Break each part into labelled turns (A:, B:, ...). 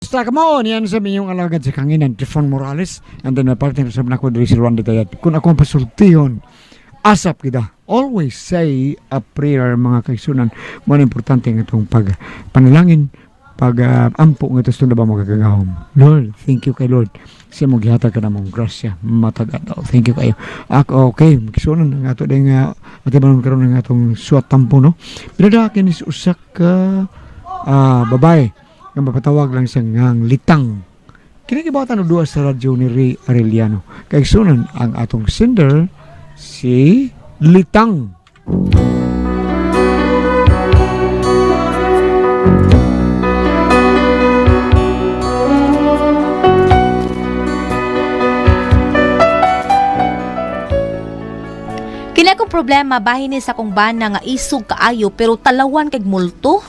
A: Kumusta ka mo? Yan sa inyong alagad sa kanginan, Trifon Morales. And then my partner sa ako diri si Juan de Tayat. Kung akong pasultiyon, asap kita. Always say a prayer mga kaisunan. Mga importante ng itong panalangin, ampo ng ito na ba magagagahom. Lord, thank you kay Lord. Siya mo gihatag ka na mong grasya. Matagadaw. Thank you kayo. Okay, magkisunan ng ato dahil nga at iba karoon ng atong suwat tampo, no? Pinadakin is usak ka babae nga mapatawag lang siya ngang litang. Kinikibatan o duwa sa radyo ni Ray Arellano. Kaigsunan ang atong sender, si Litang.
B: Kila kong problema bahin ni sa kong bana nga isog kaayo pero talawan kag multo.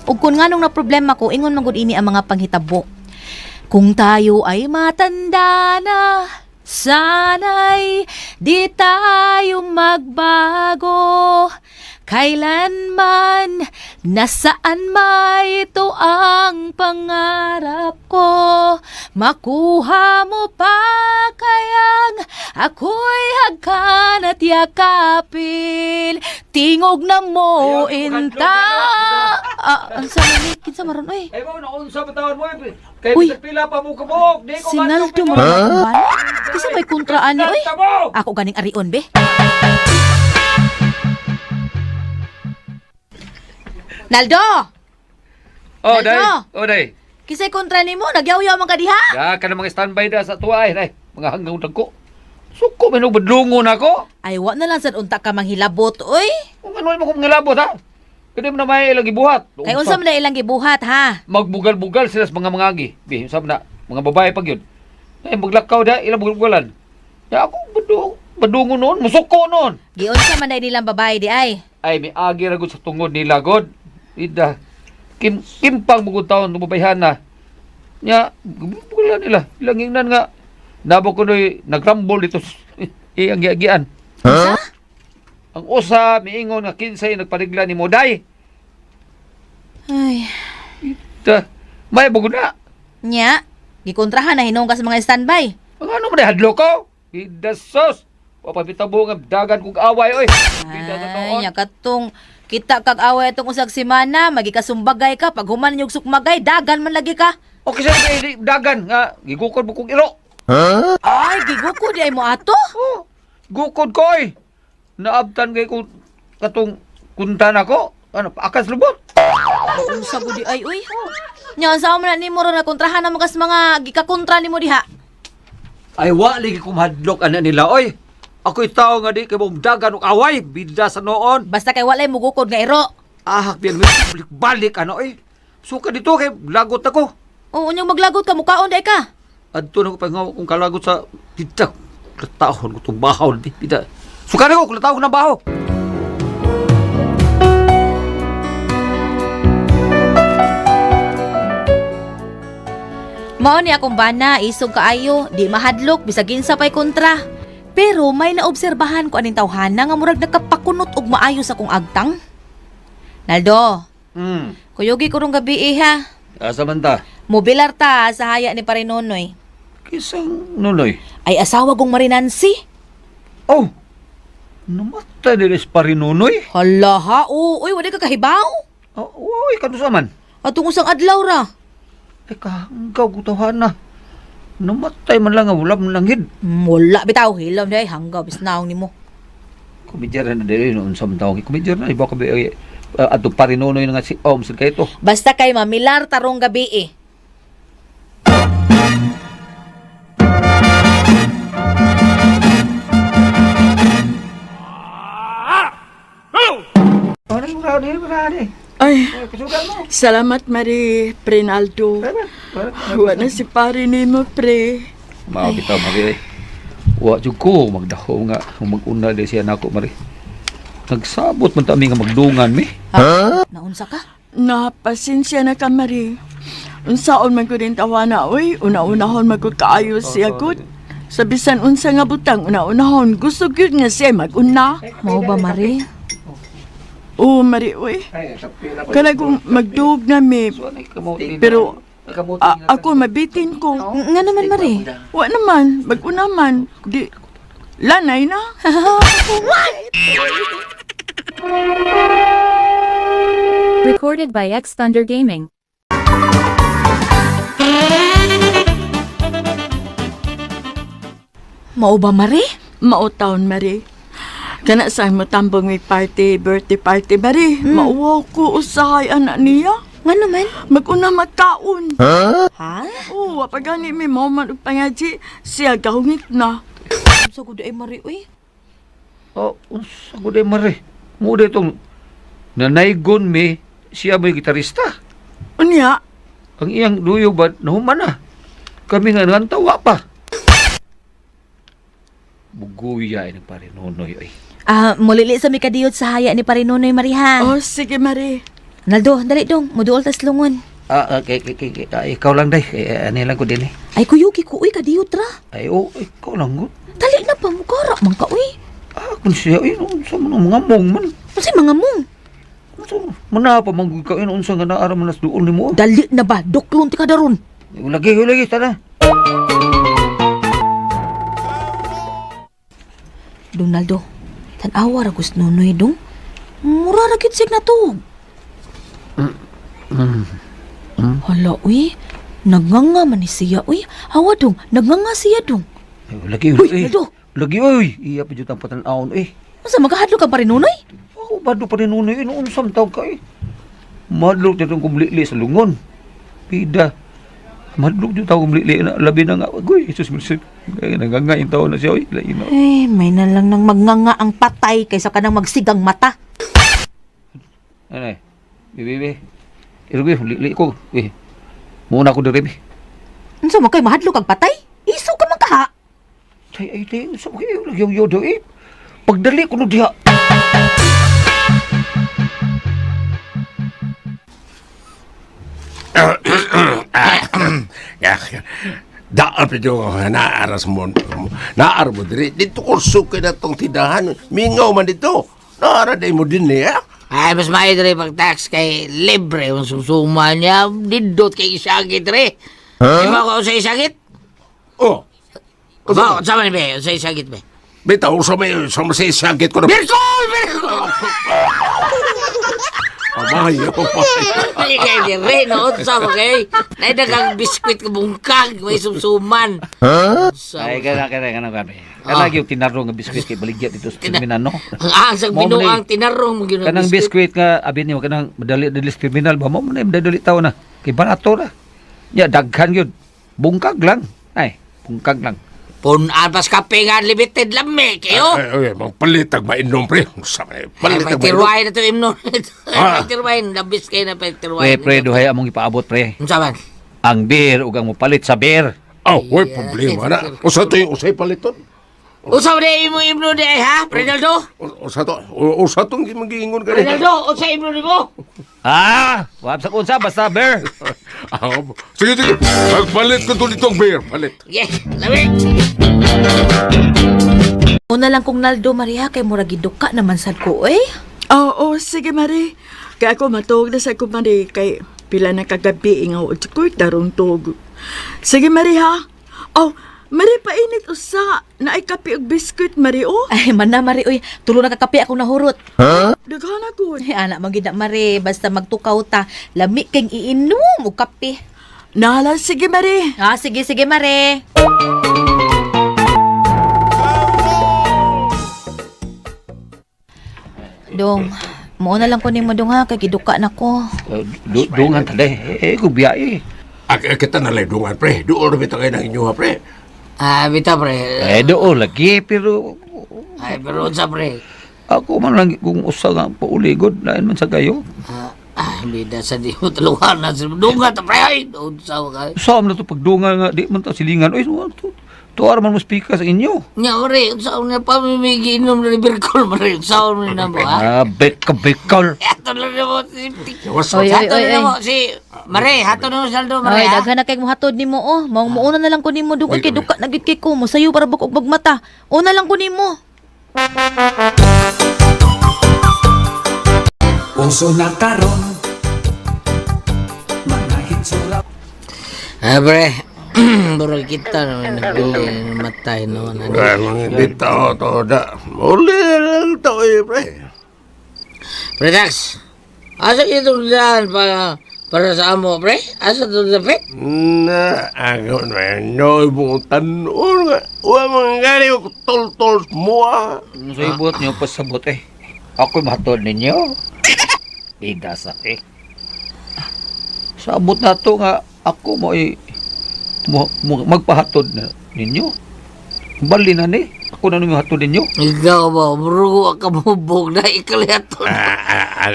B: Ug kun nganong na problema ko ingon man gud ini ang mga panghitabo. Kung tayo ay matanda na, sana'y di tayo magbago. Kailanman, nasaan may ito ang pangarap ko. Makuha mo pa kayang ako'y hagkan at yakapin. Tingog na mo inta. Ang sama ni kinsa maron oy.
C: Ay mo na unsa batawan mo kay pila pa mo kabok. Di ko
B: Sinaldo mo na ba? Kasi may kontraan ni oy. Ako ganing arion be. Naldo!
C: Oh,
B: Naldo!
C: day. Oh, day.
B: Kisay kontra ni mo, nagyaw-yaw man ka diha?
C: Ya, ka na mga standby da sa tuwa day. Mga hanggang ko. Suko, may badlungon ako.
B: Ay, wa na lang sad unta ka manghilabot, oy.
C: Kung ano mo kong ngilabot, ha? Kaya mo na may ilang ibuhat.
B: Kay unsa man na ilang gibuhat, ha?
C: Magbugal-bugal sila sa mga mangagi. Bi, usap na. Mga babae pag yun. Ay, maglakaw da, ilang bugal-bugalan. Ya, ako badungon noon, musuko noon.
B: Giunsa man na nilang babae di ay?
C: Ay, may agi ragod sa tungod nila, God. Ida, kimpang bugod taon, tumabayhan na. Nya, wala nila. Ilang ingnan nga. Nabo ko do'y nagrambol dito ang giagian.
B: Huh?
C: Ang usa, miingon nga kinsay nagparigla ni Moday.
B: Ay,
C: Ida, may bugod na.
B: nya, gikontrahan na hinong ka sa mga standby.
C: Ang ano mo na, hadlo ko? Ida, sos. Papabitabo nga dagan kong away, oy. Ida,
B: Ay, nya katong kita kag away itong usag semana, magikasumbagay ka, pag human yung sukmagay, dagan man lagi ka.
C: Okay, sa dagan nga, gigukod mo kong iro.
B: Ay, giguko di ay mo ato.
C: Oh, gukod ko, oy. Naabtan kay kung katong kuntan ako. Ano, akas lubot.
B: Unsa gudi ay uy. Nya sa man ni mo ron na kontrahan na mga mga gikakontra nimo diha.
C: Ay, wali ko mahadlok ana nila, oy. Ako'y tao nga di kay mong dagan og away, bida sa noon.
B: Basta kay walay mugukod nga iro.
C: Ahak biyan, may balik ano, oy. Suka dito kay lagot ako.
B: Oo, unyong maglagot ka mukaon day ka.
C: Adto na ko pangaw kung kalagot sa bida. Katahon ko itong bahaw, di bida. Suka na ko, katahon ko ng bahaw.
B: Mao ni akong bana, isog kaayo, di mahadlok bisag ginsa pay kontra. Pero may naobserbahan ko aning tawhana nga murag nakapakunot og maayo sa akong agtang. Naldo, kuyogi ko rong gabi ha.
C: Asa man ta?
B: Mobilar ta sa haya ni Parinonoy.
C: Kisang nunoy.
B: Ay asawa kong Marinansi.
C: Oh, namatay nilis pa rin nunoy.
B: Hala ha, uy, wala ka kahibaw.
C: Oh, uy, kanusa man.
B: Atong usang adlaw ra.
C: Ay, kahanggaw ko tawahan na. Namatay man lang nga, wala man lang hid.
B: Wala bitaw, hilam day, hanggaw, bisnaong nimo.
C: Kumidyar na dili noon sa tawag. Kumidyar na, iba ka ba, ato pa rin nunoy nga si Om, sir kayo to.
B: Basta kay mamilar tarong gabi eh.
C: Marami.
D: Ay, salamat Mari, Prinaldo. Wa na si pare ni mo, pre.
C: Mao bitaw, Mari. Wa jud ko magdaho nga mag-una di siya nako, Mari. Nagsabot man tami nga magdungan mi.
B: Ha? Naunsa ka?
D: Napasensya na ka, Mari. Unsaon man ko rin tawana, oy. Una-unahon magkakaayos siya gud. Sa bisan unsa nga butang, una-unahon. Gusto gyud nga siya mag-una.
B: Mao ba, Mari?
D: Oo, Mari, oy. Kala kong magduog na mi. Pero Ako mabitin ko.
B: Nga naman, Mare.
D: Wa naman, mag-unaman. Di, lanay na.
E: Recorded by X Thunder Gaming.
B: Mao ba, Mare?
D: Mautaon, Mari. Kana sa mo tambong may party, birthday party, Mari. Mauwaw ko usahay anak niya.
B: Nga naman?
D: Mag-una magkaon.
B: Ha?
D: Oo, pagani may moment ug pangaji, siya gahungit na.
B: So, good ay, Mare, uy.
C: Oh, unsa ko day mare. Mo day tong nanaygon mi siya may gitarista.
D: Unya,
C: Ang iyang luyo ba nahuman na. Kami nga nantawa pa. Buguya ay nagpare nonoy ay.
B: Mulili sa mikadiyot sa haya ni Parinunoy, Mariha.
D: oh sige Mari.
B: Naldo, dali dong. Muduol tas lungon.
C: Ikaw lang day. Ano lang ko din eh.
B: Ay, kuyuki ko, uy, kadiyot ra.
C: Ay, ikaw lang ko.
B: Dali na pa, mukara man ka, uy.
C: Kung siya, unsa mo mga mong man.
B: Kasi mga mong.
C: Mana pa manggugkain, unsa nga naara man nas doon ni mo.
B: Dali na ba? Duklon ti ka daron.
C: Ulagi, tara.
B: Donaldo, tanawa ra gusto nunoy dong. Mura ra gid sig na to. Hala, uy. Nagnganga man ni siya, uy. Hawa dong, nagnganga siya dong.
C: Ulagi.
B: Uy, Naldo.
C: Lagi, oy. Iya pa dyan ang patanaon, eh.
B: Masa magahadlo ka pa rin nunoy?
C: Ako, bado pa rin nunoy, unsam tawag ka, eh. Madlok dyan ang kumlili sa lungon. Pida. Madlok dyan tawag kumlili na labi na nga. Agoy, Jesus Mercy. Naganga yung taon na siya, oy. Lain na.
B: Eh, may na lang nang magnganga ang patay kaysa ka nang magsigang mata.
C: Ano eh? Bibi. Irubi, li ko. Eh. Muna ako diri,
B: Unsa man kay mahadlo kag patay? Iso ka man kaha.
C: Ay, sa mga lagyaw-yaw daw, eh. Pagdali ko no diha.
F: Daan pa dyo naaras mo. Naar mo diri. Dito kurso kayo na itong tindahan. Mingaw man dito. Naara day mo din niya.
G: Ay, mas maidre pag-tax kay libre yung susuma niya. Dindot kay isagit re. Di ba ako sa isagit?
F: Oh.
G: Ba, sama ni be, sa isagit be.
F: Bitaw sa may sakit ko na.
G: Birkol! Birkol!
F: Amayo.
G: Ay, kay di re, noon sa mo kay. Naidagang biskwit ka bungkag, may sumsuman.
C: Ay, kana. Kana yung tinarong nga biskwit kay baligya dito sa terminal, no?
G: Ang asang binuang tinarong mo ginang
C: Kanang biskwit nga, abin niyo, kanang madali sa terminal ba? Mo na yung madali tao na. Kay barato na. Ya, daghan yun. Bungkag lang. Ay, bungkag lang.
G: Punapas kape nga limited lami kayo.
F: Ay, magpalitag mainom pre.
G: Ay,
F: Palitag
G: may tirway na to imno. May tirway, labis kayo na may tirway.
C: Pre, duhay among ipaabot, pre.
G: Ano saman?
C: Ang beer, ugang mo palit sa beer.
F: Oh, way problema na. Usa to yung usay paliton.
G: Usaw na imno di ay ha, Renaldo?
F: Usa tong magiingon ka rin.
G: Renaldo, usaw imno di mo?
C: Wab sa kunsa, basta beer.
F: Sige. Magpalit ko to ditong beer. Palit.
G: Yes, lamig.
B: Una lang kong Naldo, Maria, kay mura giduka naman sad ko, eh.
D: Oo, sige Mari. Kaya ako matog na sa ko Mari. Kay pila na kagabi nga o ko'y tarong tog. Sige Mari ha. Oh, Mari painit usa. Naay kape og biskuit Mari oh.
B: Ay, man na, Mari, uy. Tulo na kakapi ako nahurot.
D: Daghan ako.
B: Ay, anak, magina, Mari. Basta magtukaw ta. Lami kang iinom o kape.
D: Nala, sige Mari.
B: Sige, Mari. Dong, muna lang ko ni mo dong ha, kay giduka na ko.
C: Dungan tali. Kung biyahe.
F: Kita naledungan pre. Doon na bitang kayo ng inyo ha pre.
G: Bita pre.
C: Doon lagi, pero
G: Ay, pero sa pre.
C: ako man lang kung usa nga pauligod, lain man sa kayo.
G: Bida sa di mo taluhan na. Dunga ta pre. Ay, doon sa ka.
C: Saan na to pagdungan nga, di man ta silingan. Uy, tuwar man mo speaker sa inyo.
G: Nya pre, sa na pamimigi inom na ni Birkol pre. Sa mo na mo ha.
C: Bekal.
G: Ato lang na mo si
B: Oy,
G: Hato na mo si Mare, hato na mo saldo
B: Ay,
G: Mare.
B: daghan na kay mo hatod nimo oh. Mauna na lang ko nimo dugay kay duka na gid kay ko mo sayo para bukog bagmata. Una lang ko nimo.
H: Uso na karon mga hitsura.
G: Pre, burag kita naman nabili matay naman.
F: Mga dito, to, da. Uli lang to, pre.
G: Pre Dax, asa itong daan para sa amo, pre? Asa itong dapit?
F: Na, ako na, no, ibong tanong nga. Huwag mga gani, tol-tol mo, ah.
C: Sa ibot niyo, pasabot eh. Ako'y mahatod ninyo. Bida sa eh. Sabot na to nga, ako magpahatod na ninyo. Bali na ni. Ako na nung hatod ninyo.
G: Ikaw ba, bro, ka mabog na ikalihato.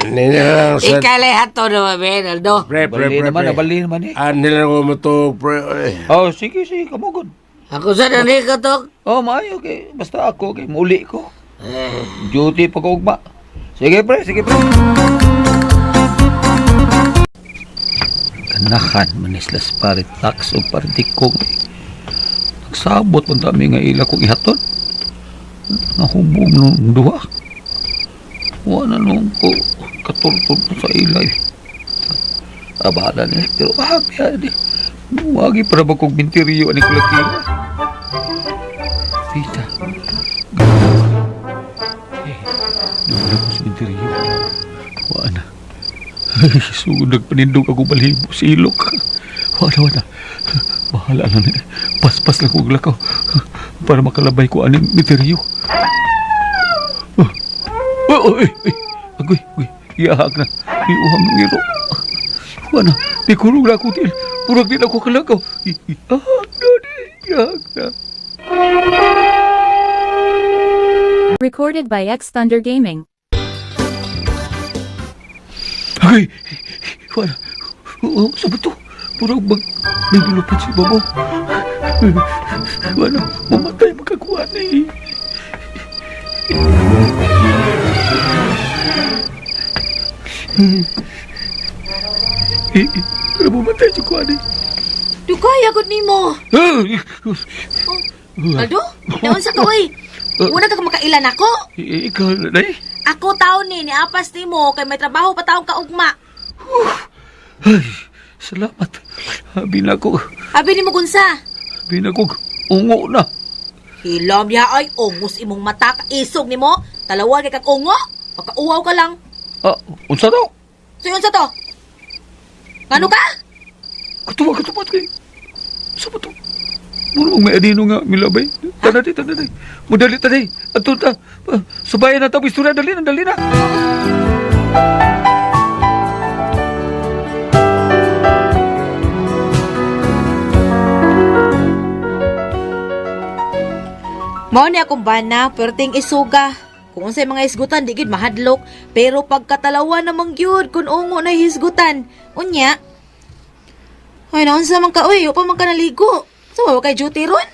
F: Nila lang sa...
G: Ikalihato naman, Ben, Aldo.
F: Pre,
C: Bali naman, bali naman eh.
F: Nila ko matog, pre.
C: Oh, sige, kamugod.
G: Ako sa nani ka, Tok.
C: Oh, maayo kay. Basta ako kay muli ko. Duty pag ugma. Sige, pre. Kanahan manislas parit tax o partikong. Nagsabot man kami nga ila kong ihatod. Nahubog nung duha. Wala nung ko katultol sa ilay. Abala niya. Pero happy di. Wagi para ba kong binteriyo ani kolektibo. Pita. Doon ako sa binteriyo. Wala na. Sugod nagpanindog ako balibo sa ilok. Wala. Bahala na na. Paspas lang kong lakaw para makalabay ko aning misteryo. Agoy. Iyahag na. Iuhang ng iro. Wala. Di kulong na ako til. Purag din ako kalakaw. Iyahag na.
E: Recorded by X Thunder Gaming.
C: Ay! Wala. Sabi to. Purang may nilupat si Babo. Wala. Mamatay magkakuha na eh. Wala mamatay si kuha na eh.
B: Dugay, agad ni mo. Aldo, naon sa kaway. Una ka makailan ako.
C: Ikaw na eh.
B: Ako taon ni apas ni mo kay may trabaho pa taong kaugma.
C: Ay, salamat. Habi na ko.
B: Abi ni mo gunsa.
C: Habi na ko. Ungo na.
B: Hilom ya ay ungos imong mata ka isog ni mo. Talawa kay kag ungo. Pakauwaw ka lang.
C: Unsa daw?
B: Sayon sa to. Ngano ka?
C: Katuwa kay. Sa ba to? Murong may adino nga milabay. Tanay. Mudali tanay. Ato ta. Sabayan na tapos istorya. Dali na.
B: Mao ni akong bana, perting isuga. Kung unsay mga hisgutan, di gid mahadlok. Pero pagkatalawa namang gyud kung ungo na hisgutan. Unya. Ay, naunsa man ka, uy, upa man ka naligo. So, wa kay duty ron?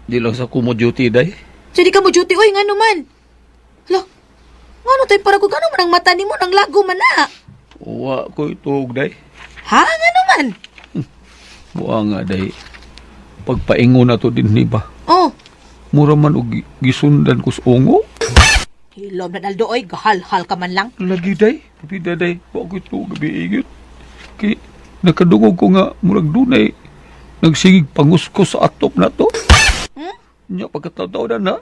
C: Di lang sa kumo duty day.
B: So, di ka mo duty, uy, ngano man? Hala, ngano tayo para kung ngano man ang mata ni mo, nang lago man na.
C: Wa ko itog day.
B: Ha, ngano man?
C: Wa nga day. Pagpaingo na to din ni ba?
B: Oh,
C: Mura man og gisundan ko sa ungo.
B: hilom na daldo, oy, gahal-hal ka man lang.
C: Lagi day. Pipida day. Wa ko ito gabi igit. Kay nakadungog ko nga murag dunay nagsigig panguskos sa atop na to. Nya pagkatao na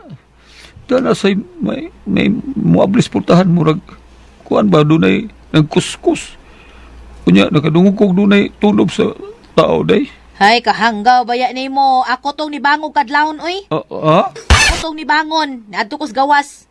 C: dana say may muablis pultahan murag kuan ba dunay nagkuskus. Unya nakadungog ko dunay tunob sa tao day.
B: Hay, kahanggaw, baya ni mo. Ako tong nibangog kadlawon, oy. Ako tong nibangon. Naadto ko sa gawas.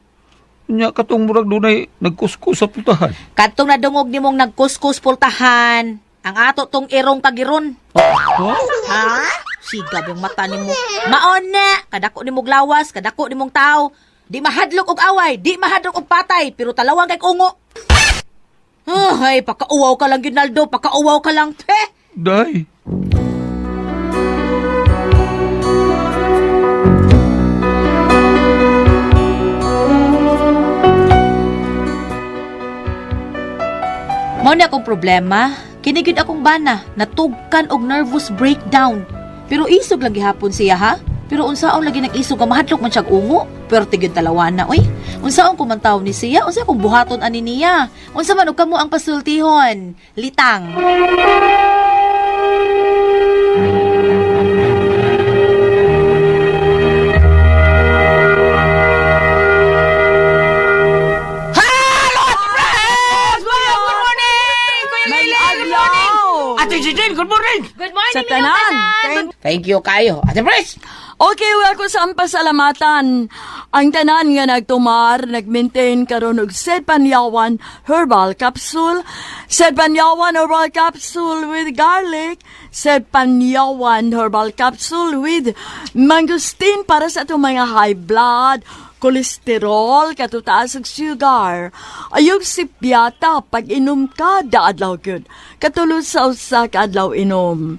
C: Nya katong murag dunay nagkuskus sa pultahan.
B: Katong nadungog ni mong nagkuskus pultahan. Ang ato tong irong kagiron. Ha? Sigab yung mata ni mo. Maon na! Kadako ni mong lawas, kadako ni mong tao. Di mahadlok og away, di mahadlok og patay, pero talawang kay ungo. Ay, pakauwaw ka lang, Ginaldo. Pakauwaw ka lang.
C: Day.
B: Mao na akong problema. Kinigid akong bana, natugkan og nervous breakdown. Pero isog lang gihapon siya ha. Pero unsaon lagi nag-isog nga mahadlok man siyag ungo. Pero tigid talawan na oy. Unsaon ko man taw ni siya, unsa kong buhaton ani niya. Unsa man og kamo ang pasultihon? Litang. morning
D: sa
B: ninyo,
D: tanan.
B: tanan.
G: Thank you kayo. Ate Pres!
D: Okay, wa ko sa pasalamatan. Ang tanan nga nagtumar, nag-maintain karon og Sed Panyawan Herbal Capsule, Sed Panyawan Herbal Capsule with garlic, Sed Panyawan Herbal Capsule with mangosteen para sa itong mga high blood, kolesterol, katutaas og sugar. Ayog sipyata pag inom kada adlaw gyud. Katulad sa usa ka adlaw inom.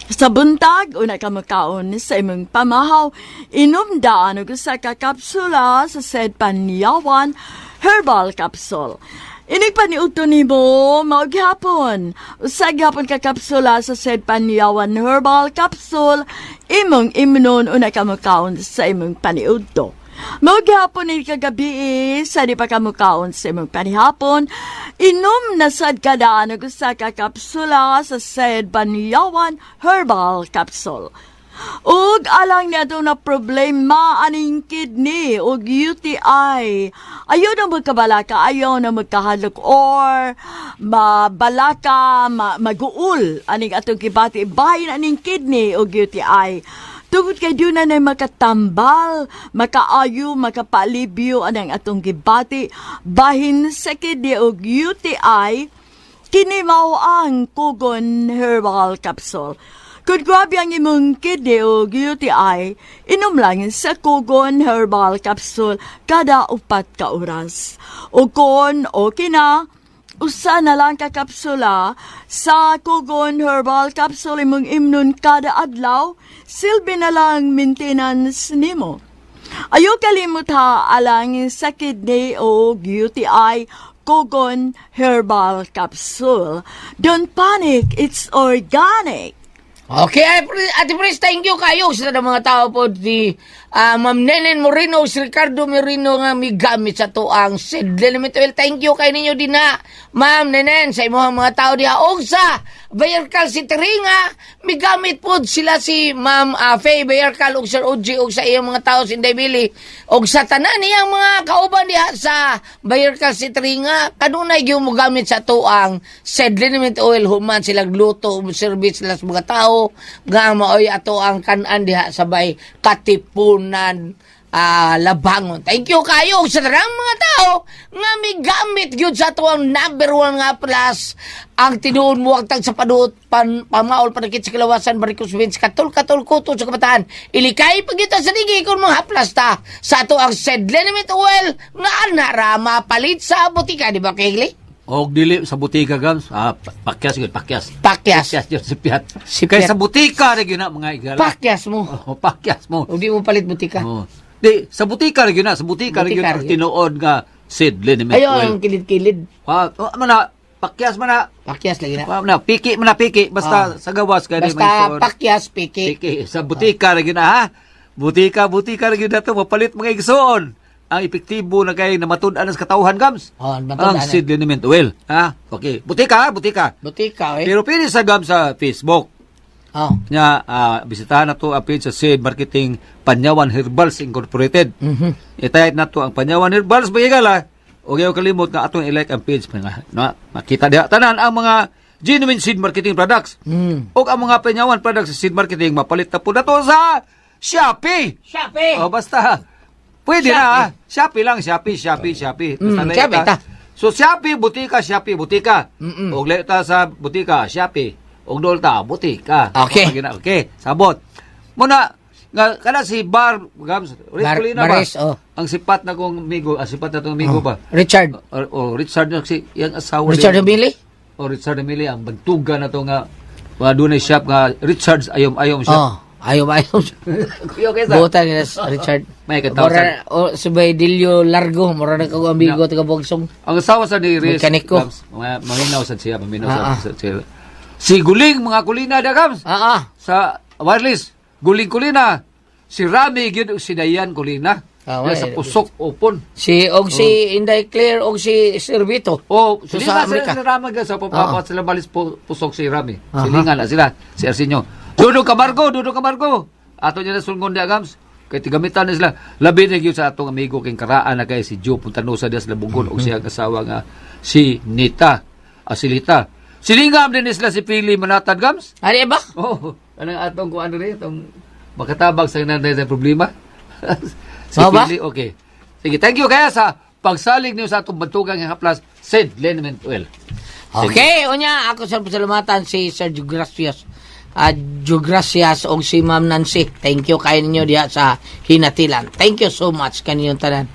D: Sa buntag, una ka makaon sa imong pamahaw, inom daan og usa ka kapsula sa Sed Panyawan Herbal Capsule. Inig pa ni uto ni mo, maoghapon. Usag hapon ka kapsula sa Sed Panyawan Herbal Capsule, imong imnon una ka makaon sa imong paniudto. Maghapon ni kagabi sa di pa kamukaon sa imong panihapon, inom na sad kadaan og usa ka kapsula sa Sed Panyawan Herbal Capsule. Ug alang niya na problema aning kidney ug UTI. Ayaw na magkabalaka, ayaw na magkahadlok or mabalaka, maguul aning atong kibati bahin aning kidney ug UTI. Tungod kay doon na makatambal, makaayo, makapalibyo anang atong gibati, bahin sa kidney o UTI, kini mao ang Kugon Herbal Capsule. Kung grabe ang imong kidney o UTI, inom lang sa Kugon Herbal Capsule kada 4 ka oras. O kung okay na, usa na lang ka kapsula sa Kugon Herbal Capsule imong imnon kada adlaw, silbi na lang maintenance nimo. Ayaw kalimut ha alang sa kidney o UTI, Kugon Herbal Capsule. Don't panic, it's organic.
G: Okay, Ate Pres, thank you kayo sa mga tao po di Ma'am Nenen Moreno, si Ricardo Moreno nga migamit sa to ang Sed Element Oil. Thank you kay ninyo din na Ma'am Nenen sa imong mga tao diha og sa Bayarkal si Teringa migamit pod sila si Ma'am Faye Bayarkal og Sir Oji og sa iyang mga tao si Inday Billy og sa tanan niyang mga kauban diha sa Bayarkal si Teringa kanunay gyud mo gamit sa to ang Sed Element Oil human sila gluto service sila sa mga tao nga maoy ato ang kan-an diha sa bay Katipunan Labangon. Thank you kayo sa tarang mga tao nga may gamit yun sa tuwang number 1 nga plus ang tinuon mo agtag sa panuot pamaol panakit sa kilawasan Baricos Vince katol kuto sa kabataan ilikay pagita sa digi kung mga haplas ta sa ato ang Sed Element Oil nga anarama palit sa butika di ba Kegli?
C: Og dili sa butika gams, pakyas gyud, pakyas.
G: Pakyas
C: Gyud sipiat.
G: Sipiat.
C: Kay sa butika ra gyud na mga igala.
G: Pakyas mo
C: Pakyas mo.
G: o di mo palit butika
C: Di sa butika ra gyud na, sa butika ra gyud
G: Butika ra
C: ang
G: gyud.
C: tinuod nga Sed Element
G: ayo
C: Oil.
G: ang kilid-kilid
C: Mana pakyas mana.
G: pakyas lagi na
C: Na piki basta sa gawas kay
G: basta pakyas piki
C: piki sa butika ra gyud na ha. Butika ra gyud na to mapalit mga igsoon. Ang epektibo na kay namatud-an sa katawhan gams. Ang Sed Element Oil. Ha? Okay. Butika.
G: butika
C: Pero pili sa gams sa Facebook. Nya bisitahan na to ang page sa Sed Marketing Panyawan Herbals Incorporated. Itayat na to ang Panyawan Herbals bagigala. O kayo kalimot nga atong i-like ang page na makita diha tanan ang mga genuine seed marketing products. O ang mga Panyawan products sa seed marketing mapalit na po na to sa Shopee. O basta pwede na. Shopee lang, Shopee. Basta
G: Shopee ta.
C: So Shopee butika. Og layo ta sa butika Shopee. Og dol ta butika.
G: Okay.
C: Okay, sabot. Muna nga kana si Bar Gams, Kulina ba?
G: Baris,
C: Ang sipat na kong amigo, sipat na tong amigo ba?
G: Richard
C: Richard na si yang asawa
G: Richard Emily
C: Richard Emily ang bantuga na to nga dunay shop nga Richards ayom shop.
G: Ayaw.
C: Kuya kaysa.
G: Buta nila Richard.
C: May katawsan.
G: Subay Dilio Largo. Mura na kag amigo taga Bogsong.
C: Ang asawa sa ni Riz.
G: Mekaniko.
C: Maminaw sa siya. Si Guling, mga kulina da Gams. Sa wireless. Guling kulina. Si Rami, yun, si Dayan kulina. Sa Pusok, Open.
G: Si Inday Claire og si Servito.
C: So
G: sa
C: sa
G: Amerika.
C: Rami sa papapat sila balis Pusok si Rami. Silingan na sila. Si Arsenio. Dudong Camargo. Ato niya na sulngon di Agams. Kaya tigamitan na sila. Labi na yun sa atong amigo king karaan na kay si Joe Puntanosa diya sa Labugon o siya kasawa nga si Nita. Asilita. Silingam din sila si Pili Manatad, Gams.
G: Ano ba?
C: Oh, anong atong kung ano rin, itong makatabang sa nanay sa problema. Si
G: Mao ba?
C: Pili, okay. Sige, thank you kaya sa pagsalig niyo sa atong bantugang nga haplas, Sid Liniment Well.
G: Okay, unya ako sa pasalamatan si Sir Jugracias. Jugracias og si Ma'am Nancy. Thank you kayo ninyo diha sa Hinatilan. Thank you so much kaninyong tanan.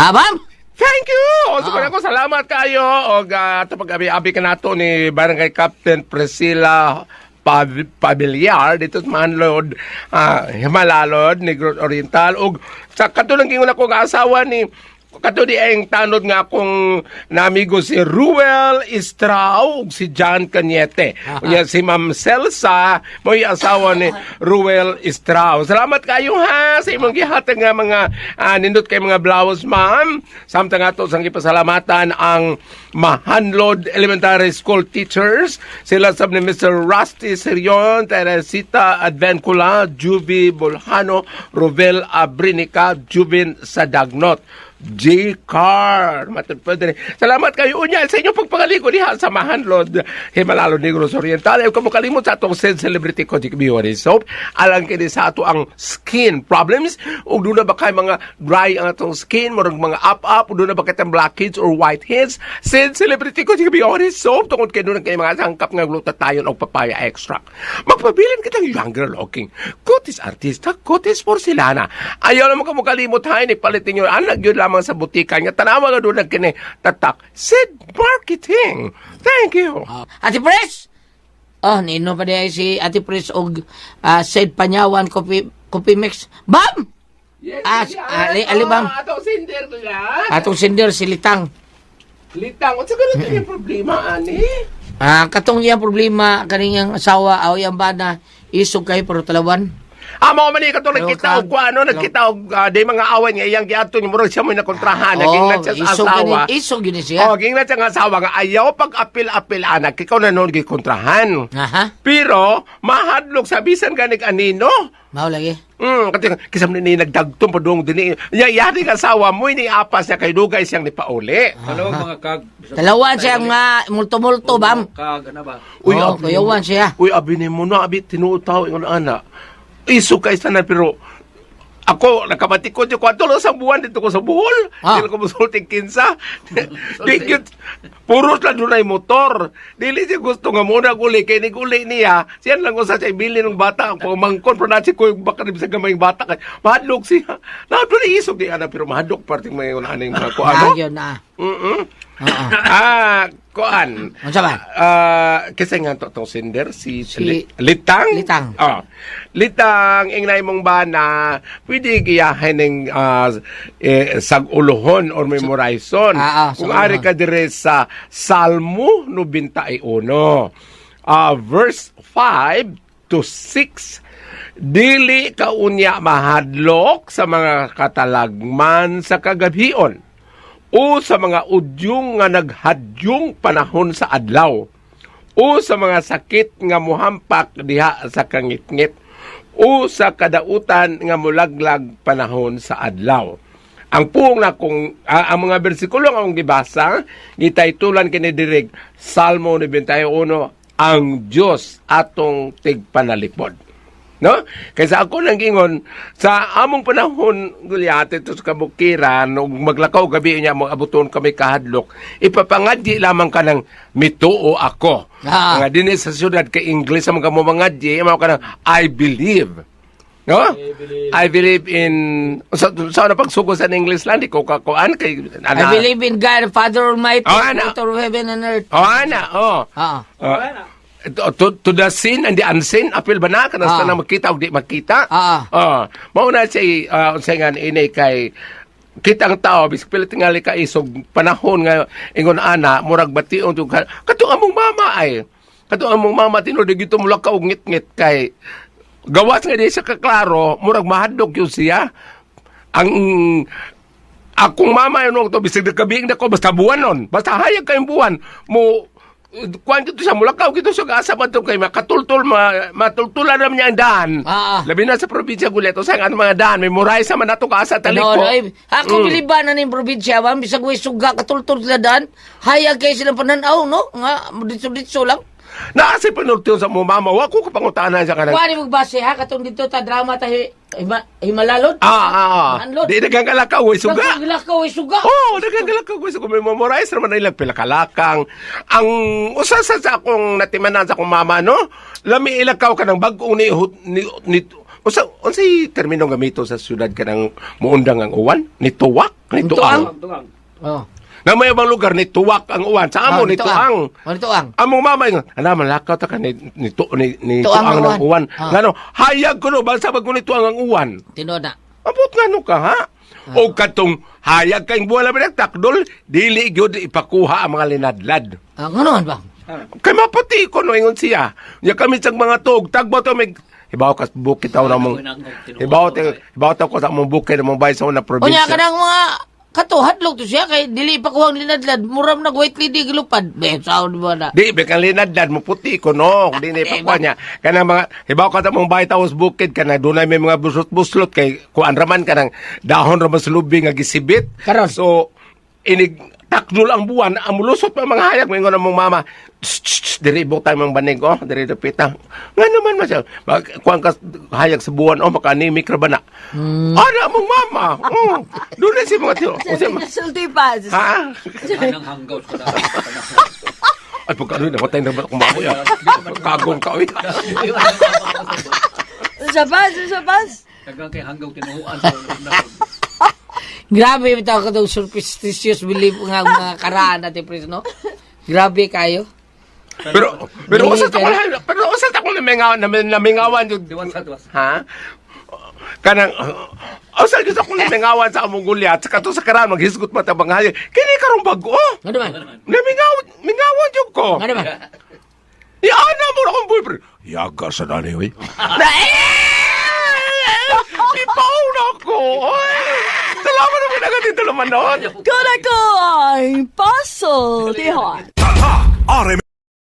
G: Ha, ma'am?
F: Thank you! O, sumunod ako, salamat kayo. O, tapag abi ka nato ni Barangay Captain Priscilla Pabiliar dito sa Manlod, Himalalod, Negros Oriental. O, sa katulang kingon ako asawa ni kato di ang tanod nga akong namigo si Ruel Estrao ug si John Cañete. Unya si Ma'am Celsa mo asawa ni Ruel Estrao. Salamat kayo ha sa imong gihatag nga mga nindot kay mga blouse, ma'am. Samtang ato sang ipasalamatan ang Mahanlod Elementary School teachers. Sila sab ni Mr. Rusty Serion, Teresita Advencula, Juby Bolhano, Rovel Abrinica, Jubin Sadagnot, J. Carr. Salamat kayo unya sa inyong pagpangaligo diha sa Mahanlod, Himalalo, Negros Oriental. Ayaw ka mo kalimot sa atong Said Celebrity Kojic Beauty Soap. Alang kini sa ato ang skin problems. O doon na ba kayo mga dry ang atong skin, morang mga up-up, o doon na ba kayo blackheads or whiteheads. Said Celebrity Kojic Beauty Soap. Tungkol kayo doon kayo mga sangkap nga glutatayon o papaya extract. Magpabilin kitang younger looking. Kutis artista, kutis porcelana. Ayaw naman ka mo kalimot ha, ipalitin nyo. Anak yun lamang sa butika niya. Tanawa nga doon nagkini tatak. Sid Marketing. Thank you.
G: Ate Pres! Oh, nino pa diya si Ate Pres og Sid Panyawan Coffee Mix. Bam!
F: Yes,
G: alibang.
F: Atong sinder ko yan.
G: Atong sender si Litang.
F: Litang. At sa ganun yung problema, ani?
G: Katong iyang problema kaniyang asawa aw iyang bana isog kay pero talawan.
F: Mao man ni katong nagkita og kuano, nagkita og day mga awan nga iyang giato ni murag siya mo nakontrahan, naging siya sa asawa.
G: Isog gini siya.
F: Oh, ging na siya nga asawa nga ayaw pag-apil-apil anak, ikaw na noon gikontrahan.
G: Aha.
F: Pero mahadlok sa bisan ganig anino.
G: Mao lagi.
F: Kasi kisam ni nagdagtong pa doon din. Yari nga asawa mo, ni apas niya kay dugay siyang nipauli.
C: Ano mga kag?
G: Talawan siya nga multo-multo bam.
C: Kag, ano ba?
F: Uy,
G: kuyawan siya.
F: Uy, abi ni mo na, abi tinuutaw ingon ana. Iso kay sana pero ako nakabati ko yung kwarto lang sa buwan dito ko sa Bohol. Dili ko musulting kinsa. Dikit puros lang doon ay motor. Dili siya gusto nga muna guli kay ni guli niya. Siya lang usa siya ibili ng bata ang pamangkon pero nasi ko yung baka sa gamay bata kay mahadlok siya. Na doon isog di ana pero mahadlok parting may unahan mga ko ano.
G: Ayun na.
F: Kuan.
G: Unsa ba?
F: Kasi nga to tong sender si
G: Litang.
F: Litang ingnay mong bana pwede giyahin ng sag-ulohon or memorization. Kung ari ka dire sa Salmo 91 verse 5 to 6, dili ka unya mahadlok sa mga katalagman sa kagabion o sa mga udyong nga naghadyong panahon sa adlaw, o sa mga sakit nga muhampak diha sa kangitngit, o sa kadautan nga mulaglag panahon sa adlaw. Ang puong na kung ang mga bersikulo nga akong gibasa, gitaytulan kini direk Salmo 91, ang Dios atong tigpanalipod. No? Kaysa ako nang ingon sa among panahon gulyate to sa kabukiran ug maglakaw gabi niya mo abuton kami kahadlok, ipapangadyi lamang ka ng mituo ako. Nga dinhi sa syudad ka English sa mga mangadyi mao ka ng I believe. No? I believe in sa na pagsugo sa English lang di ko kakuan kay
G: I believe in God, Father Almighty, Creator of heaven and earth.
F: To the sin and the unseen, apil ba na? Kanas na makita o di makita? Mauna siya, nga inay kay kita ang tao, bisik pilit tingali ka isog panahon nga ingon ana, murag bation, katong among mama ay. Katong among mama, tinudig ito mula ka og ngit-ngit kay gawas nga di siya kaklaro, murag mahadlok yun siya. Ang akong mama yun, to bisig nagkabing na ko, basta buwan nun. Basta hayag kayong buwan, mo kuan kito sa Mulakaw kito sa asa ba to kay makatultol matultulan naman niya ang daan. Labi na sa probinsya Guleto sa ano mga daan may muray sa man nato ka asa taliko.
G: Ako biliban na ning probinsya ba bisag way suga katultol sila dan. Hayag kay silang pananaw no nga ditso lang.
F: Naasi panultiyon sa mo mama wa ko kapangutanan sa kanang.
G: Kuani magbase ha katong dito ta drama ta himalalod. Manlod.
F: Di dagang kalakaw way suga.
G: Naglakaw ay suga.
F: Oh, dagang kalakaw way suga may memorize naman ilang pila kalakang. Ang usa sa akong natimanan sa akong mama no, lami ilakaw ka ng bag-ong ni unsay termino gamito sa syudad kanang muundang ang uwan ni tuwak ni tuang.
G: Oh.
F: Na may ibang lugar ni tuwak ang uwan sa amo ni tuang.
G: Ni tuang.
F: Among mama nga, ana malakaw ta ka ni tuang ng uwan. Ngano, hayag ko no basta pag ni tuang ang uwan.
G: Tinod na.
F: Abot ngano ka ha? O katong hayag kang buwala ba takdol, dili gyud ipakuha ang mga linadlad.
G: Nganoon ba?
F: Kay maputi ko no ingon siya. Nya kami sang mga tug, tagbo to mig ibaw ka bukid taw na mong ibaw ta ko sa mong bukid mong bay sa una probinsya.
G: Unya kanang mga katuhadlok to siya kay dili pa kuhang linadlad muram na white lady gilupad. Be sound ba na?
F: Di be kang linadlad mo puti ko no, di ni pa niya. Kana mga ibaw ka ta mong bay taos bukid kana dunay may mga buslot-buslot kay kuan raman kanang dahon raman sa lubi nga gisibit.
G: Karon.
F: So inig takdol ang buwan, amulusot pa mga hayag mo ingon mong mama. Diri ibok tayo mga banig, oh, diri dapita. Nga naman masya, kuhan ka hayag sa buwan, oh, maka-anemic ra ba na? Ana mong mama, oh, doon na si mga tiyo.
D: Sulti pa.
F: Ha?
C: Anang hanggaw sa
F: Ay, pagkano na, matay na ba akong makoy, ah. Kagong ka, oy.
D: Sabas.
C: Tagang kay hanggaw tinuhuan sa
G: Grabe bitaw ka daw superstitious belief nga mga karaan natin pres no. Grabe kayo.
F: Pero usa ta ko namingawan jud. Ha? Kanang usa gyud ako namingawan sa among gulyat sa kato sa karan maghisgot pa ta banghay. Kini karong bag-o.
G: Ano man?
F: Mingawan jud ko.
G: Ano man?
F: Ana mo akong boyfriend. Yaga sa dali oy. Ipaw na ko. Salamat naman agad dito naman noon.
D: Kala ko ay puzzle, di hon.
H: Taha!